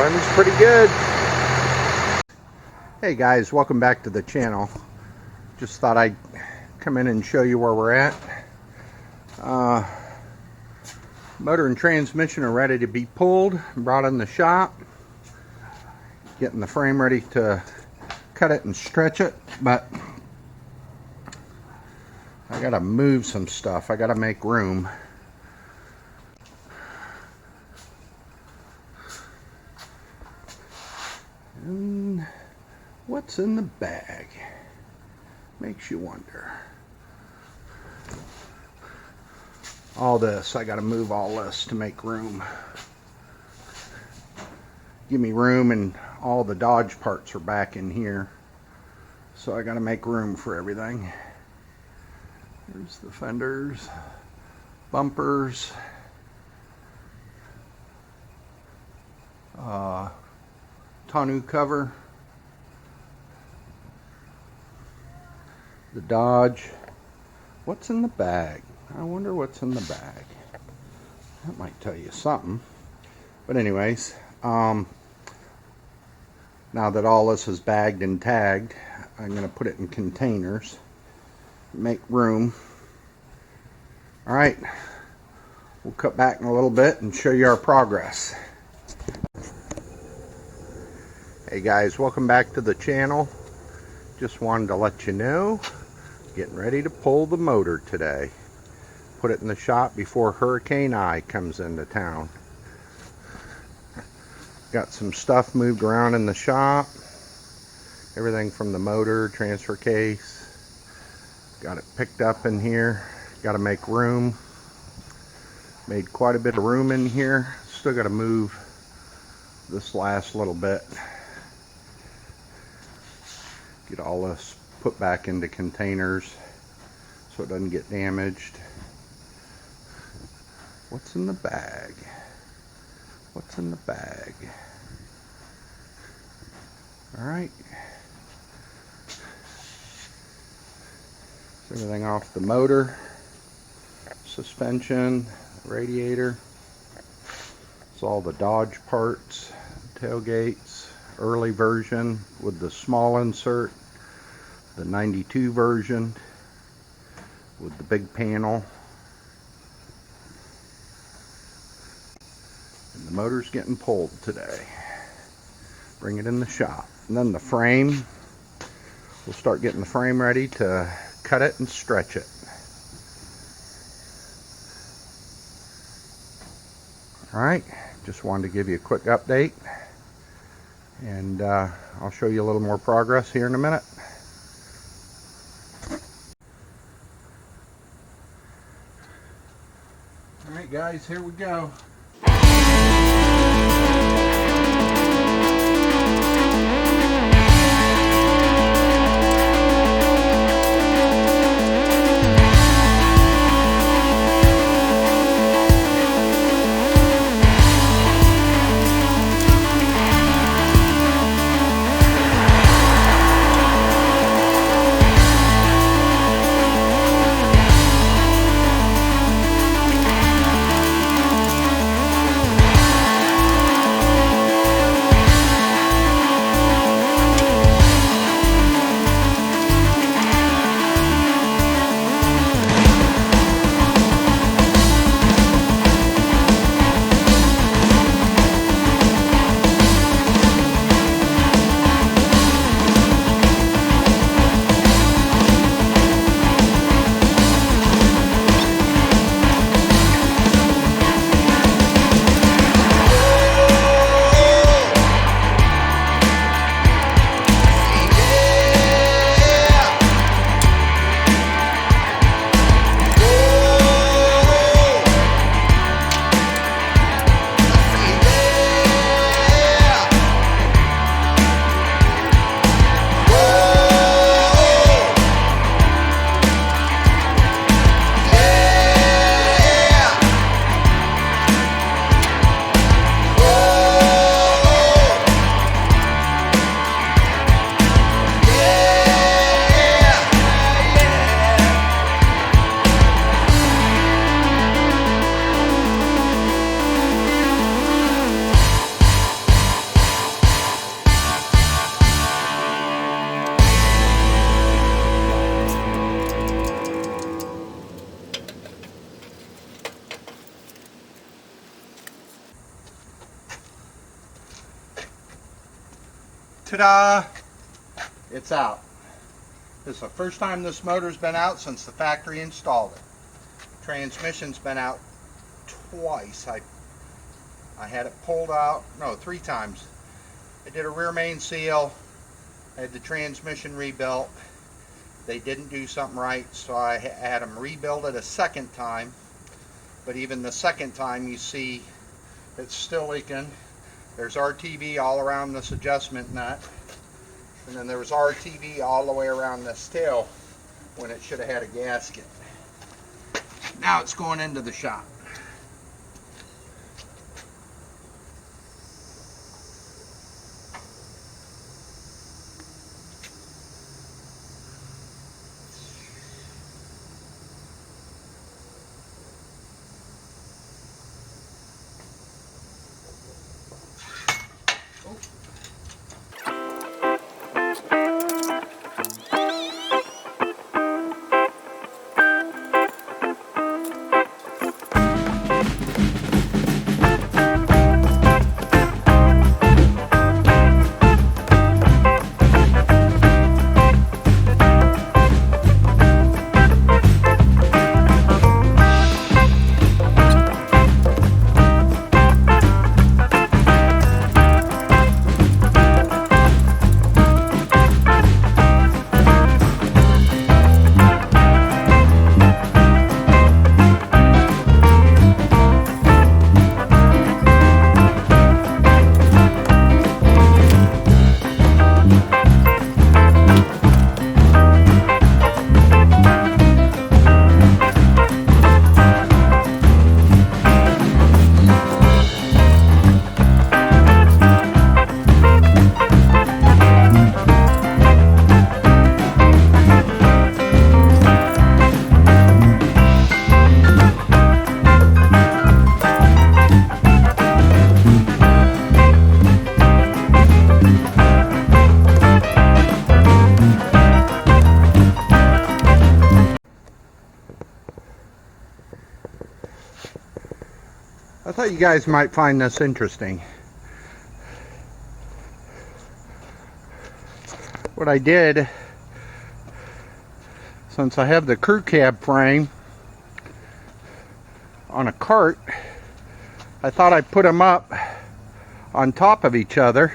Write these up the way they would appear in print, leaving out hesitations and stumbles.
Runs pretty good. Hey guys, welcome back to the channel. Just thought I'd come in and show you where we're at. Motor and transmission are ready to be pulled, brought in the shop. Getting the frame ready to cut it and stretch it, but I gotta move some stuff. I gotta make room. And what's in the bag? Makes you wonder. All this, I gotta move all this to make room. Give me room, and all the Dodge parts are back in here. So I gotta make room for everything. There's the fenders, bumpers, tonneau cover, the Dodge. What's in the bag? I wonder what's in the bag. That might tell you something. But anyways, now that all this is bagged and tagged, I'm going to put it in containers, make room. Alright, we'll cut back in a little bit and show you our progress. Hey guys, welcome back to the channel. Just wanted to let you know, getting ready to pull the motor today. Put it in the shop before Hurricane I comes into town. Got some stuff moved around in the shop. Everything from the motor, transfer case. Got it picked up in here. Got to make room. Made quite a bit of room in here. Still got to move this last little bit. Get all this put back into containers so it doesn't get damaged. What's in the bag? What's in the bag? Alright. Everything off the motor, suspension, radiator. It's all the Dodge parts, tailgates, early version with the small insert, the 92 version with the big panel. And the motor's getting pulled today. Bring it in the shop. And then the frame, we'll start getting the frame ready to cut it and stretch it. Alright, just wanted to give you a quick update. And I'll show you a little more progress here in a minute. Alright guys, here we go. Ta-da! It's out. This is the first time this motor's been out since the factory installed it. Transmission's been out twice. I had it pulled out, no, 3 times. I did a rear main seal, I had the transmission rebuilt. They didn't do something right, so I had them rebuild it a second time. But even the second time, you see it's still leaking. There's RTV all around this adjustment nut. And then there was RTV all the way around this tail when it should have had a gasket. Now it's going into the shop. I thought you guys might find this interesting. What I did, since I have the crew cab frame on a cart, I thought I'd put them up on top of each other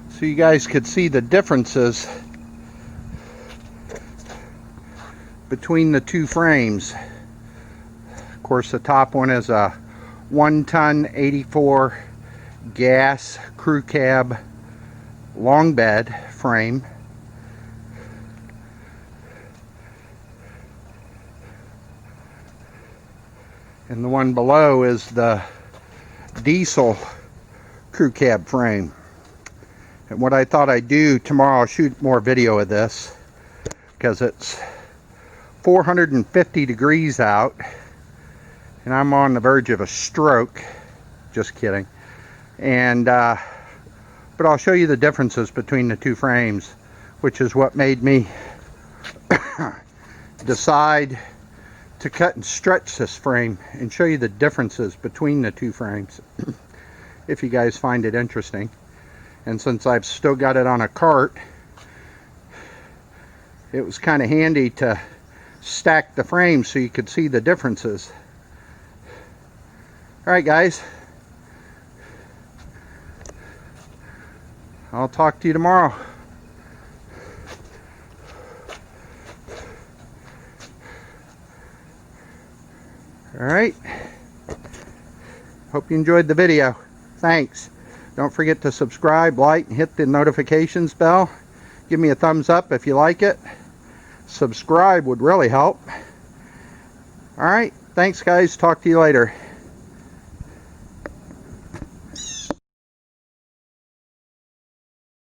so you guys could see the differences between the two frames. Of course, the top one is a 1-ton 84 gas crew cab long bed frame. And the one below is the diesel crew cab frame. And what I thought I'd do tomorrow, I'll shoot more video of this because it's 450 degrees out and I'm on the verge of a stroke. Just kidding. And but I'll show you the differences between the two frames, which is what made me decide to cut and stretch this frame and show you the differences between the two frames if you guys find it interesting. And since I've still got it on a cart, it was kind of handy to stack the frames so you could see the differences. Alright guys, I'll talk to you tomorrow. Alright, hope you enjoyed the video. Thanks. Don't forget to subscribe, like, and hit the notifications bell. Give me a thumbs up if you like it. Subscribe would really help. Alright, thanks guys. Talk to you later.